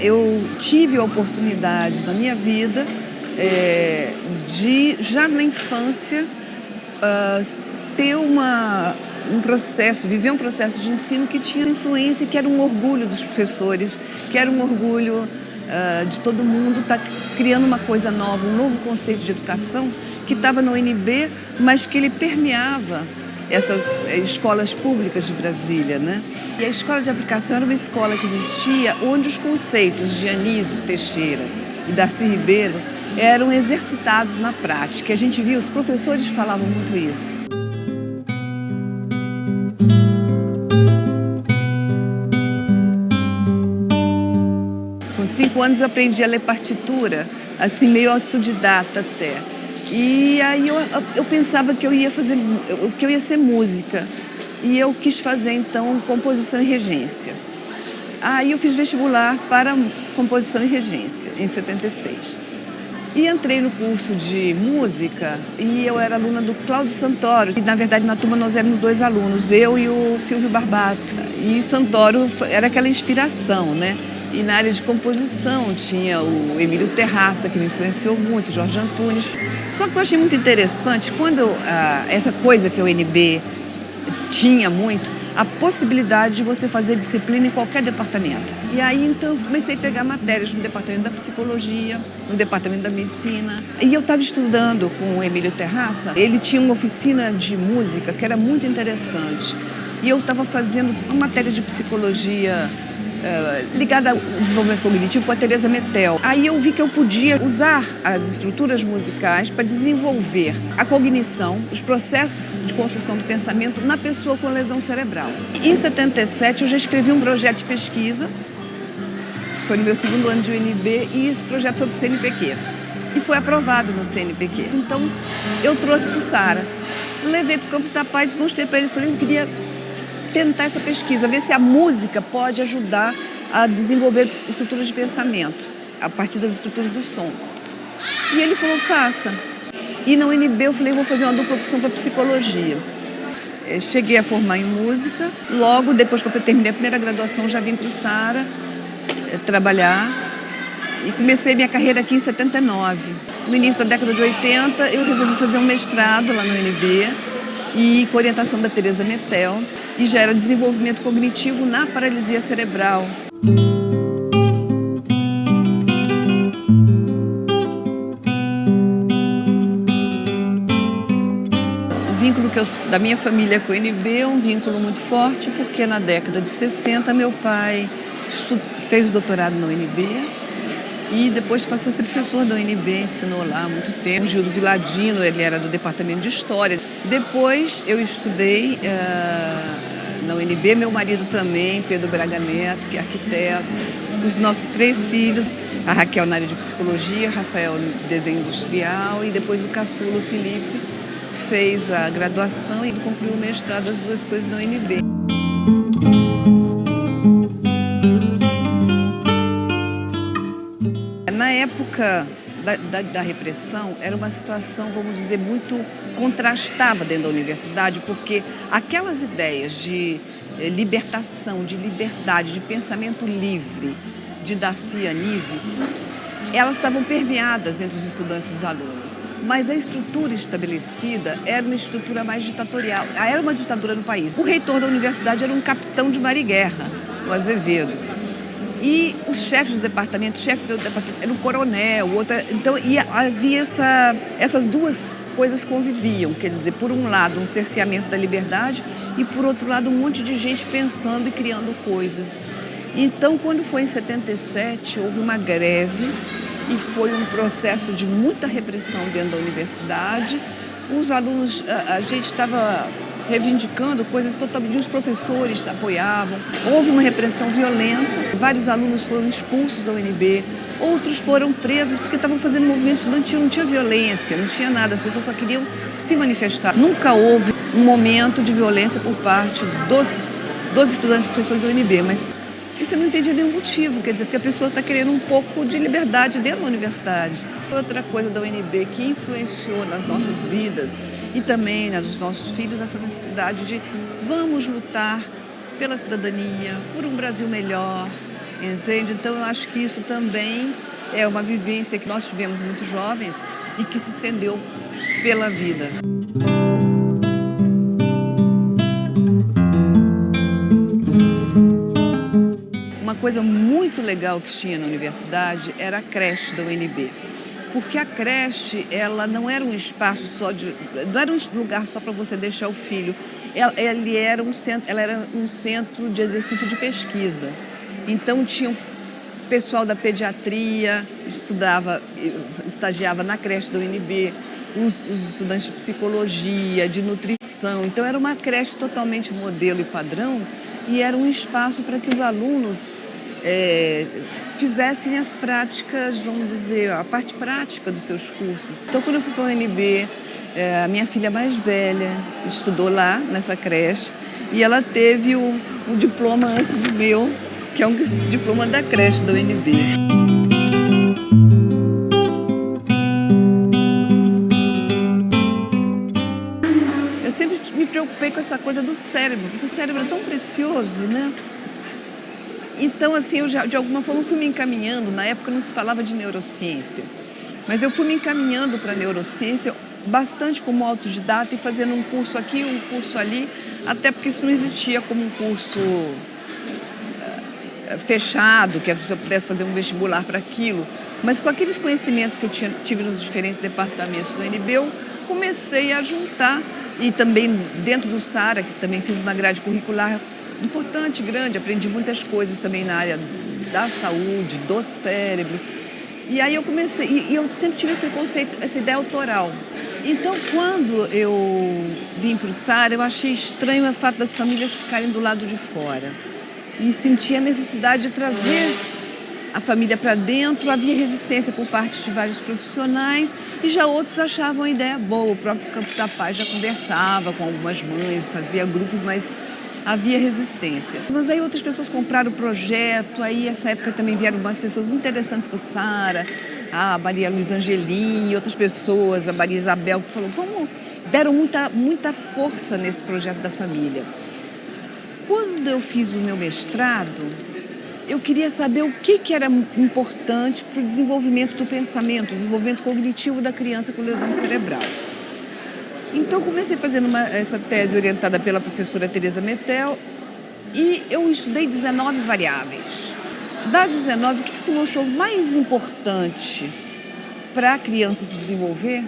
Eu tive a oportunidade na minha vida de, já na infância, ter viver um processo de ensino que tinha influência e que era um orgulho dos professores, que era um orgulho de todo mundo estar criando uma coisa nova, um novo conceito de educação que estava no UNB, mas que ele permeava essas escolas públicas de Brasília, né? E a escola de aplicação era uma escola que existia onde os conceitos de Anísio Teixeira e Darcy Ribeiro eram exercitados na prática. A gente viu, os professores falavam muito isso. Com 5 anos eu aprendi a ler partitura, assim, meio autodidata até. E aí eu pensava que eu ia ser música. E eu quis fazer, então, composição e regência. Aí eu fiz vestibular para composição e regência, em 76. E entrei no curso de música e eu era aluna do Cláudio Santoro. E, na verdade, na turma nós éramos 2 alunos, eu e o Silvio Barbato. E Santoro era aquela inspiração, né? E na área de composição tinha o Emílio Terraça, que me influenciou muito, Jorge Antunes. Só que eu achei muito interessante, quando essa coisa que o UNB tinha muito, a possibilidade de você fazer disciplina em qualquer departamento. E aí, então, eu comecei a pegar matérias no departamento da psicologia, no departamento da medicina. E eu estava estudando com o Emílio Terraça. Ele tinha uma oficina de música que era muito interessante. E eu estava fazendo uma matéria de psicologia ligada ao desenvolvimento cognitivo com a Teresa Metel. Aí eu vi que eu podia usar as estruturas musicais para desenvolver a cognição, os processos de construção do pensamento na pessoa com lesão cerebral. Em 77 eu já escrevi um projeto de pesquisa, foi no meu 2º ano de UNB, e esse projeto foi para o CNPq. E foi aprovado no CNPq. Então eu trouxe para o Sara, levei para o Campus da Paz e mostrei para ele, falei, eu queria tentar essa pesquisa, ver se a música pode ajudar a desenvolver estruturas de pensamento, a partir das estruturas do som. E ele falou, faça. E na UNB eu falei, vou fazer uma dupla opção para psicologia. Cheguei a formar em música, logo depois que eu terminei a primeira graduação, já vim para o Sara trabalhar e comecei minha carreira aqui em 79. No início da década de 80, eu resolvi fazer um mestrado lá no UNB, e com orientação da Teresa Metel, e já era desenvolvimento cognitivo na paralisia cerebral. O vínculo da minha família com o UNB é um vínculo muito forte, porque na década de 60 meu pai fez o doutorado na UNB e depois passou a ser professor da UNB, ensinou lá há muito tempo. Gildo Viladino, ele era do departamento de História. Depois eu estudei na UNB, meu marido também, Pedro Braga Neto, que é arquiteto. Os nossos 3 filhos, a Raquel na área de psicologia, Rafael no desenho industrial, e depois o caçula, o Felipe, fez a graduação e concluiu o mestrado, as 2 coisas na UNB. Na época da repressão, era uma situação, vamos dizer, muito contrastada dentro da universidade, porque aquelas ideias de libertação, de liberdade, de pensamento livre de Darcy e Anísio, elas estavam permeadas entre os estudantes e os alunos. Mas a estrutura estabelecida era uma estrutura mais ditatorial. Era uma ditadura no país. O reitor da universidade era um capitão de mar e guerra, o Azevedo. E o chefe do departamento, era um coronel, o outro. Então, havia essas 2 coisas conviviam. Quer dizer, por um lado, um cerceamento da liberdade e, por outro lado, um monte de gente pensando e criando coisas. Então, quando foi em 77, houve uma greve e foi um processo de muita repressão dentro da universidade. Os alunos, a gente estava reivindicando coisas totalmente, os professores apoiavam. Houve uma repressão violenta, vários alunos foram expulsos da UNB, outros foram presos porque estavam fazendo movimento estudantil, não tinha violência, não tinha nada, as pessoas só queriam se manifestar. Nunca houve um momento de violência por parte dos estudantes e professores da UNB, mas isso eu não entendi nenhum motivo, quer dizer, porque a pessoa está querendo um pouco de liberdade dentro da universidade. Outra coisa da UNB que influenciou nas nossas vidas e também nas dos nossos filhos, essa necessidade de vamos lutar pela cidadania, por um Brasil melhor, entende? Então eu acho que isso também é uma vivência que nós tivemos muito jovens e que se estendeu pela vida. Uma coisa muito legal que tinha na universidade era a creche da UNB. Porque a creche, ela não era um espaço só não era um lugar só para você deixar o filho. Ela era um centro de exercício de pesquisa. Então tinha o pessoal da pediatria, estagiava na creche da UNB, os estudantes de psicologia, de nutrição. Então era uma creche totalmente modelo e padrão e era um espaço para que os alunos fizessem as práticas, vamos dizer, a parte prática dos seus cursos. Então, quando eu fui para a UNB, a minha filha mais velha estudou lá, nessa creche, e ela teve o diploma antes do meu, que é um diploma da creche da UNB. Eu sempre me preocupei com essa coisa do cérebro, porque o cérebro é tão precioso, né? Então, assim, eu já, de alguma forma, fui me encaminhando. Na época não se falava de neurociência, mas eu fui me encaminhando para a neurociência bastante como autodidata e fazendo um curso aqui, um curso ali, até porque isso não existia como um curso fechado, que a pessoa pudesse fazer um vestibular para aquilo. Mas com aqueles conhecimentos que eu tive nos diferentes departamentos do UNB, eu comecei a juntar. E também dentro do SARA, que também fiz uma grade curricular importante, grande, aprendi muitas coisas também na área da saúde, do cérebro. E aí eu comecei, e eu sempre tive esse conceito, essa ideia autoral. Então, quando eu vim para o SARA, eu achei estranho o fato das famílias ficarem do lado de fora. E senti a necessidade de trazer a família para dentro. Havia resistência por parte de vários profissionais e já outros achavam a ideia boa. O próprio Campus da Paz já conversava com algumas mães, fazia grupos, mas havia resistência. Mas aí outras pessoas compraram o projeto, aí nessa época também vieram umas pessoas muito interessantes para o SARA, a Maria Luísa Angelim e outras pessoas, a Maria Isabel, que falou, deram muita força nesse projeto da família. Quando eu fiz o meu mestrado, eu queria saber o que era importante para o desenvolvimento do pensamento, o desenvolvimento cognitivo da criança com lesão cerebral. Então, comecei fazendo essa tese orientada pela professora Teresa Metel e eu estudei 19 variáveis. Das 19, o que se mostrou mais importante para a criança se desenvolver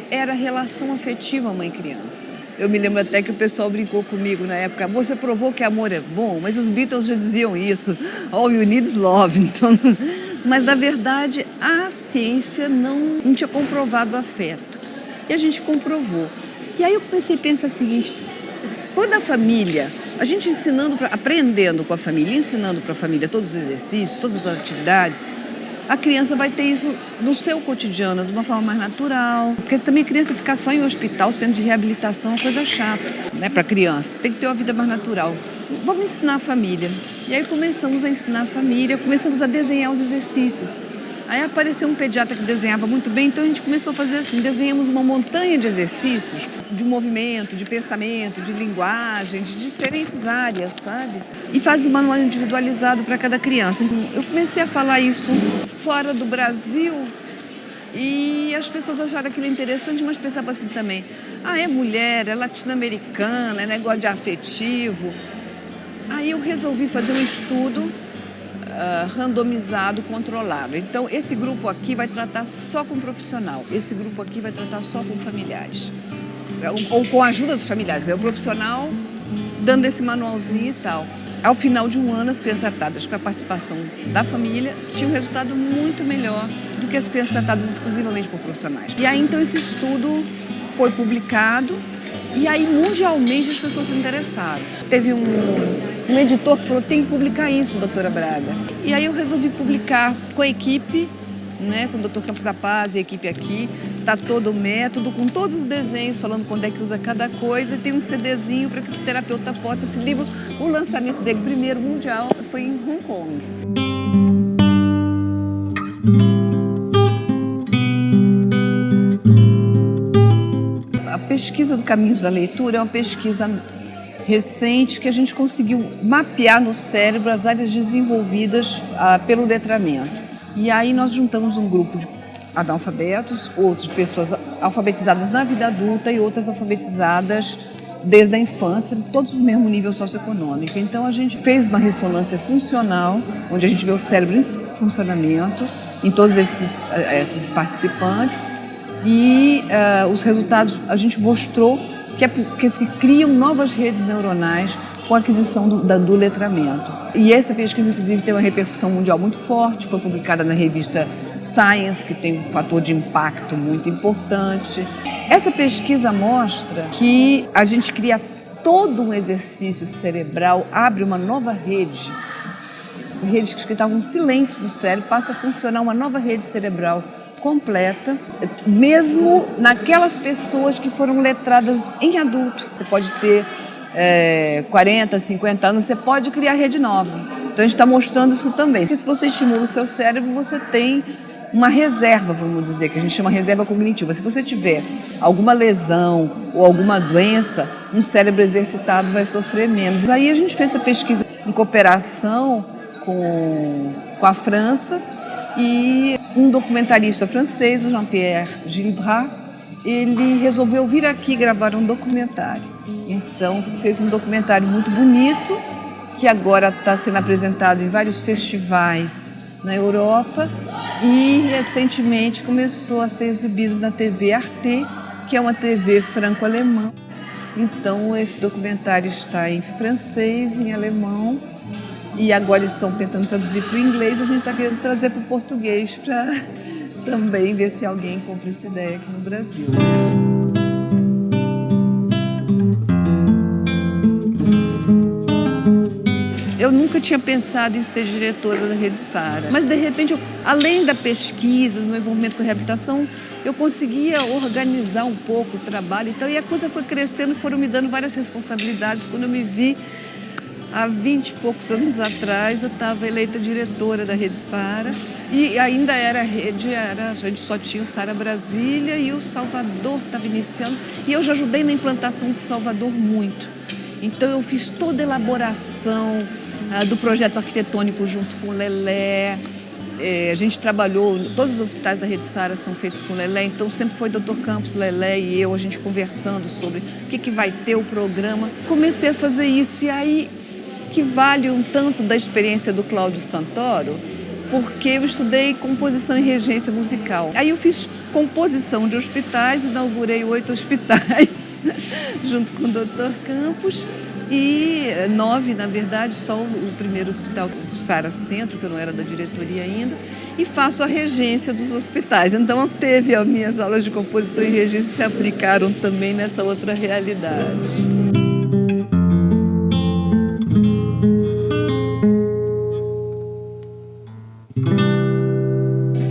era a relação afetiva mãe-criança. Eu me lembro até que o pessoal brincou comigo na época, você provou que amor é bom, mas os Beatles já diziam isso, all you need is love. Então, mas, na verdade, a ciência não tinha comprovado o afeto. E a gente comprovou. E aí eu comecei a pensar o seguinte, quando a família, a gente aprendendo com a família, ensinando para a família todos os exercícios, todas as atividades, a criança vai ter isso no seu cotidiano, de uma forma mais natural. Porque também a criança ficar só em hospital, centro de reabilitação, é uma coisa chata, né, para a criança. Tem que ter uma vida mais natural. Vamos ensinar a família. E aí começamos a ensinar a família, começamos a desenhar os exercícios. Aí apareceu um pediatra que desenhava muito bem, então a gente começou a fazer assim, desenhamos uma montanha de exercícios, de movimento, de pensamento, de linguagem, de diferentes áreas, sabe? E faz um manual individualizado para cada criança. Então, eu comecei a falar isso fora do Brasil e as pessoas acharam aquilo interessante, mas pensavam assim também, é mulher, é latino-americana, é negócio de afetivo. Aí eu resolvi fazer um estudo randomizado, controlado. Então, esse grupo aqui vai tratar só com profissional, esse grupo aqui vai tratar só com familiares, ou com a ajuda dos familiares, o profissional dando esse manualzinho e tal. Ao final de um ano, as crianças tratadas com a participação da família tinham um resultado muito melhor do que as crianças tratadas exclusivamente por profissionais. E aí, então, esse estudo foi publicado e aí, mundialmente, as pessoas se interessaram. Teve um editor que falou, tem que publicar isso, doutora Braga. E aí eu resolvi publicar com a equipe, né, com o doutor Campos da Paz e a equipe aqui. Está todo o método, com todos os desenhos, falando quando é que usa cada coisa. E tem um CDzinho para que o terapeuta possa. Esse livro, o lançamento dele, primeiro mundial, foi em Hong Kong. A pesquisa do Caminhos da Leitura é uma pesquisa recente que a gente conseguiu mapear no cérebro as áreas desenvolvidas pelo letramento. E aí nós juntamos um grupo de analfabetos, outras pessoas alfabetizadas na vida adulta e outras alfabetizadas desde a infância, todos no mesmo nível socioeconômico. Então a gente fez uma ressonância funcional, onde a gente vê o cérebro em funcionamento, em todos esses participantes, e os resultados a gente mostrou que se criam novas redes neuronais com a aquisição do letramento. E essa pesquisa, inclusive, tem uma repercussão mundial muito forte, foi publicada na revista Science, que tem um fator de impacto muito importante. Essa pesquisa mostra que a gente cria todo um exercício cerebral, abre uma nova rede. Redes que estavam silentes do cérebro, passa a funcionar uma nova rede cerebral completa, mesmo naquelas pessoas que foram letradas em adulto. Você pode ter 40, 50 anos, você pode criar rede nova. Então a gente está mostrando isso também. Porque se você estimula o seu cérebro, você tem uma reserva, vamos dizer, que a gente chama reserva cognitiva. Se você tiver alguma lesão ou alguma doença, um cérebro exercitado vai sofrer menos. Aí a gente fez essa pesquisa em cooperação com a França, e um documentarista francês, o Jean-Pierre Gilbrat, ele resolveu vir aqui gravar um documentário. Então fez um documentário muito bonito, que agora está sendo apresentado em vários festivais na Europa e recentemente começou a ser exibido na TV Arte, que é uma TV franco-alemã. Então esse documentário está em francês, em alemão, e agora eles estão tentando traduzir para o inglês, a gente está querendo trazer para o português para também ver se alguém compra essa ideia aqui no Brasil. Eu nunca tinha pensado em ser diretora da Rede Sara, mas de repente, além da pesquisa, do meu envolvimento com a reabilitação, eu conseguia organizar um pouco o trabalho, então, e a coisa foi crescendo, foram me dando várias responsabilidades. Quando eu me vi, há 20 e poucos anos atrás, eu estava eleita diretora da Rede Sara e ainda a gente só tinha o Sara Brasília e o Salvador estava iniciando, e eu já ajudei na implantação de Salvador muito. Então eu fiz toda a elaboração do projeto arquitetônico junto com o Lelé. A gente trabalhou, todos os hospitais da Rede Sara são feitos com o Lelé, então sempre foi Dr. Campos, Lelé e eu, a gente conversando sobre o que vai ter o programa. Comecei a fazer isso, e aí que vale um tanto da experiência do Cláudio Santoro, porque eu estudei composição e regência musical. Aí eu fiz composição de hospitais, inaugurei 8 hospitais junto com o Dr. Campos, e 9, na verdade, só o primeiro hospital, o Sara Centro, que eu não era da diretoria ainda, e faço a regência dos hospitais. Então, teve as minhas aulas de composição e regência se aplicaram também nessa outra realidade.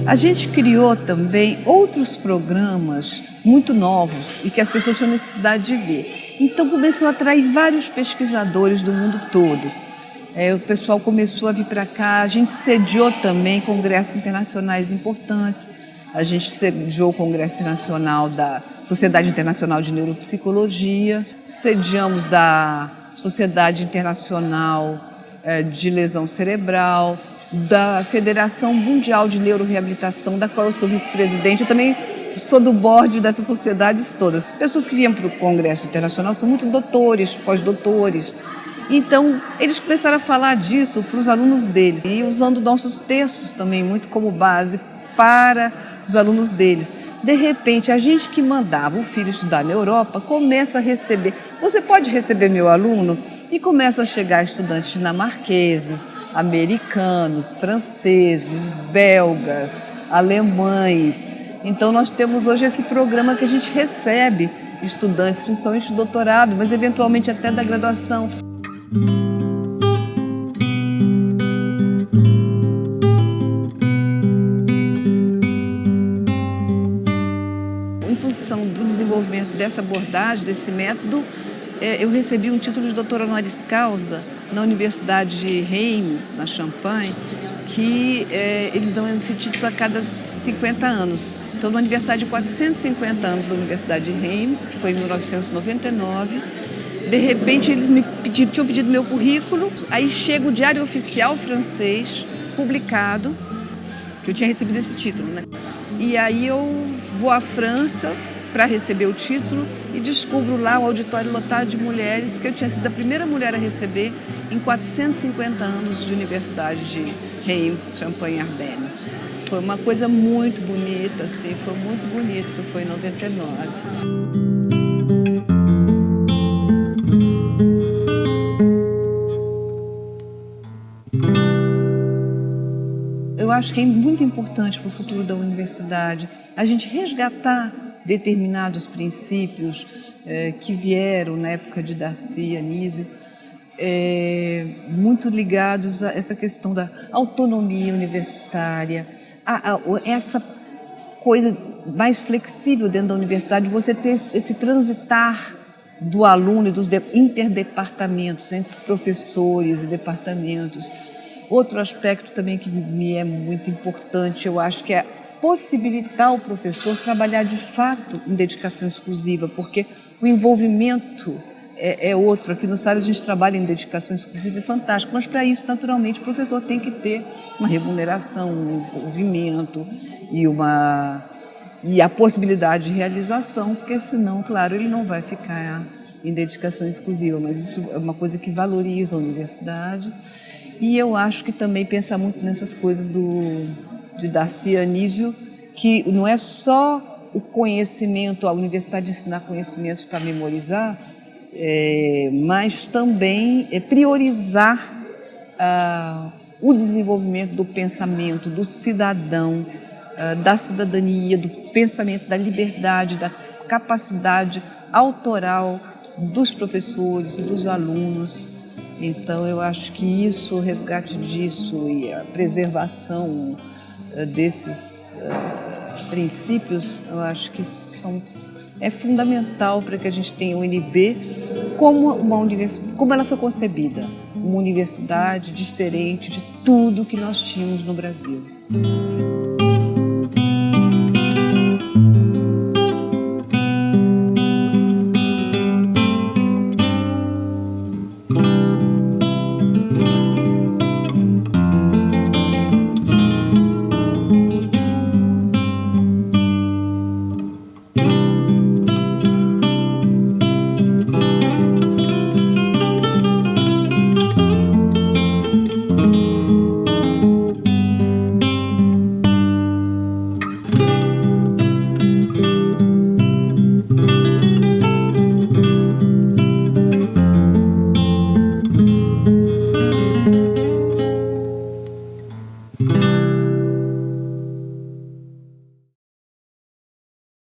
A gente criou também outros programas muito novos e que as pessoas tinham necessidade de ver. Então começou a atrair vários pesquisadores do mundo todo. O pessoal começou a vir para cá, a gente sediou também congressos internacionais importantes. A gente sediou o Congresso Internacional da Sociedade Internacional de Neuropsicologia, sediamos da Sociedade Internacional de Lesão Cerebral, da Federação Mundial de Neuroreabilitação, da qual eu sou vice-presidente. Eu também sou do board dessas sociedades todas. Pessoas que vinham para o Congresso Internacional são muito doutores, pós-doutores. Então, eles começaram a falar disso para os alunos deles e usando nossos textos também muito como base para os alunos deles. De repente, a gente que mandava o filho estudar na Europa começa a receber. Você pode receber meu aluno? E começam a chegar estudantes dinamarqueses, americanos, franceses, belgas, alemães. Então nós temos hoje esse programa que a gente recebe estudantes, principalmente do doutorado, mas eventualmente até da graduação. Em função do desenvolvimento dessa abordagem, desse método, eu recebi um título de doutor honoris causa na Universidade de Reims, na Champagne, que eles dão esse título a cada 50 anos. Então, no aniversário de 450 anos da Universidade de Reims, que foi em 1999, De repente eles me tinham pedido meu currículo, aí chega o Diário Oficial francês, publicado, que eu tinha recebido esse título, né? E aí eu vou à França para receber o título e descubro lá o auditório lotado de mulheres, que eu tinha sido a primeira mulher a receber em 450 anos de Universidade de Reims, Champagne-Ardenne. Foi uma coisa muito bonita, assim, foi muito bonito, isso foi em 99. Eu acho que é muito importante para o futuro da universidade a gente resgatar determinados princípios que vieram na época de Darcy e Anísio, muito ligados a essa questão da autonomia universitária, essa coisa mais flexível dentro da universidade, você ter esse transitar do aluno e dos interdepartamentos, entre professores e departamentos. Outro aspecto também que me é muito importante, eu acho que é possibilitar o professor trabalhar de fato em dedicação exclusiva, porque o envolvimento é outro. Aqui no SAR a gente trabalha em dedicação exclusiva, é fantástico, mas para isso, naturalmente, o professor tem que ter uma remuneração, um envolvimento e a possibilidade de realização, porque senão, claro, ele não vai ficar em dedicação exclusiva, mas isso é uma coisa que valoriza a universidade. E eu acho que também pensa muito nessas coisas de Darcy e Anísio, que não é só o conhecimento, a universidade ensinar conhecimentos para memorizar, mas também priorizar o desenvolvimento do pensamento, do cidadão, da cidadania, do pensamento, da liberdade, da capacidade autoral dos professores e dos alunos. Então, eu acho que isso, o resgate disso e a preservação desses princípios, eu acho que é fundamental para que a gente tenha o UNB como uma universidade, como ela foi concebida, uma universidade diferente de tudo que nós tínhamos no Brasil.